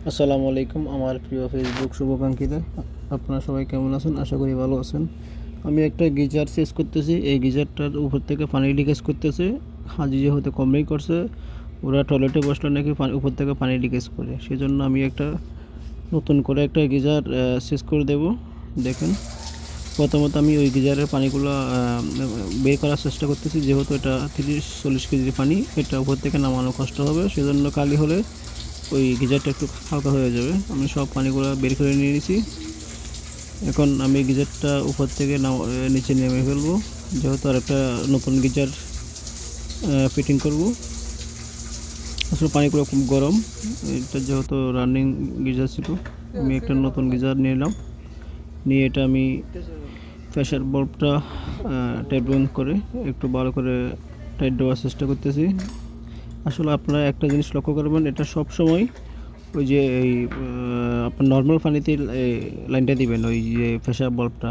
আসসালামু আলাইকুম আমার প্রিয় ফেসবুক শুভাকাঙ্ক্ষীরা, আপনারা সবাই কেমন আছেন? আশা করি ভালো আছেন। আমি একটা গিজার চেঞ্জ করতেছি। এই গিজারটার উপর থেকে পানি লিকেজ করতেছে। হাজি যেহেতু কমপ্লেইন করছে, ওরা টয়লেটে বসলে নাকি উপর থেকে পানি লিকেজ করে, সেজন্য আমি একটা নতুন করে একটা গিজার চেঞ্জ করে দেব। দেখেন, প্রথমত আমি ওই গিজারের পানিগুলো বের করার চেষ্টা করতেছি। যেহেতু এটা 30-40 কেজির পানি, এটা উপর থেকে নামানো কষ্ট হবে, সেজন্য কালি হলে ওই গিজারটা একটু হালকা হয়ে যাবে। আমি সব পানিগুলো বের করে নিয়ে নিয়েছি। এখন আমি গিজারটা উপর থেকে নিচে নেমে ফেলবো, যেহেতু আর একটা নতুন গিজার ফিটিং করব। আসলে পানিগুলো খুব গরম, এটা যেহেতু রানিং গিজার ছিল। আমি একটা নতুন গিজার নিলাম, নিয়ে এটা আমি প্রেশার বাল্বটা টাইট বন্ধ করে একটু ভালো করে টাইট দেওয়ার চেষ্টা করতেছি। আসলে আপনারা একটা জিনিস লক্ষ্য করবেন, এটা সব সময় ওই যে এই আপনার নর্মাল পানিতে লাইনটা দিবেন, ওই যে প্রেশার বাল্বটা।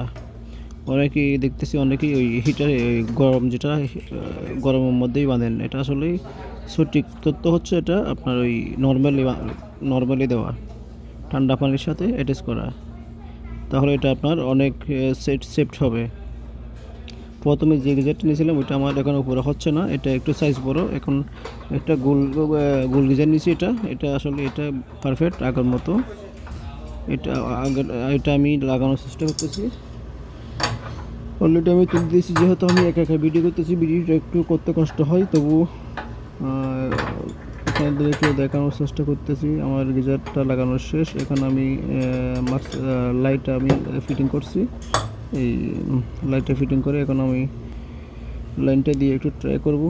অনেকেই দেখতেছি, অনেকেই ওই হিটারে ওই গরম যেটা গরমের মধ্যেই বাঁধেন। এটা আসলে সঠিক তথ্য হচ্ছে এটা আপনার ওই নর্মালি দেওয়া, ঠান্ডা পানির সাথে অ্যাটাচ করা, তাহলে এটা আপনার অনেক সেফট হবে। প্রথমে যে গিজারটা নিয়েছিলাম ওইটা আমার এখন উপরে হচ্ছে না, এটা একটু সাইজ বড়। এখন একটা গোল গিজার নিয়েছি, এটা আসলে এটা পারফেক্ট আগের মতো। এটা আগের এটা আমি লাগানোর চেষ্টা করতেছি। অলরেডি আমি তুলে দিয়েছি, যেহেতু আমি একা একা ভিডিও করতেছি, ভিডিওটা একটু করতে কষ্ট হয়, তবু আপনাদেরকে দেখানোর চেষ্টা করতেছি। আমার গিজারটা লাগানো শেষ। এখন আমি লাইটটা আমি ফিটিং করছি। এই লাইটটা ফিটিং করে এখন আমি লাইনটা দিয়ে একটু ট্রাই করব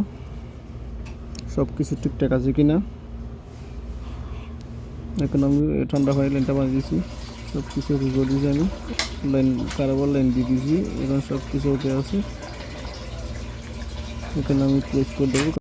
সব কিছু ঠিকঠাক আছে কি না। এখন আমি ঠান্ডা হয়ে লাইনটা বানিয়ে দিয়েছি, সব কিছু ওকে করে দিয়েছি। আমি লাইন কারাবার লাইন দিয়ে দিয়েছি, এখন সব কিছু ওকে আছে। এখানে আমি ক্লোজ করে দেবো।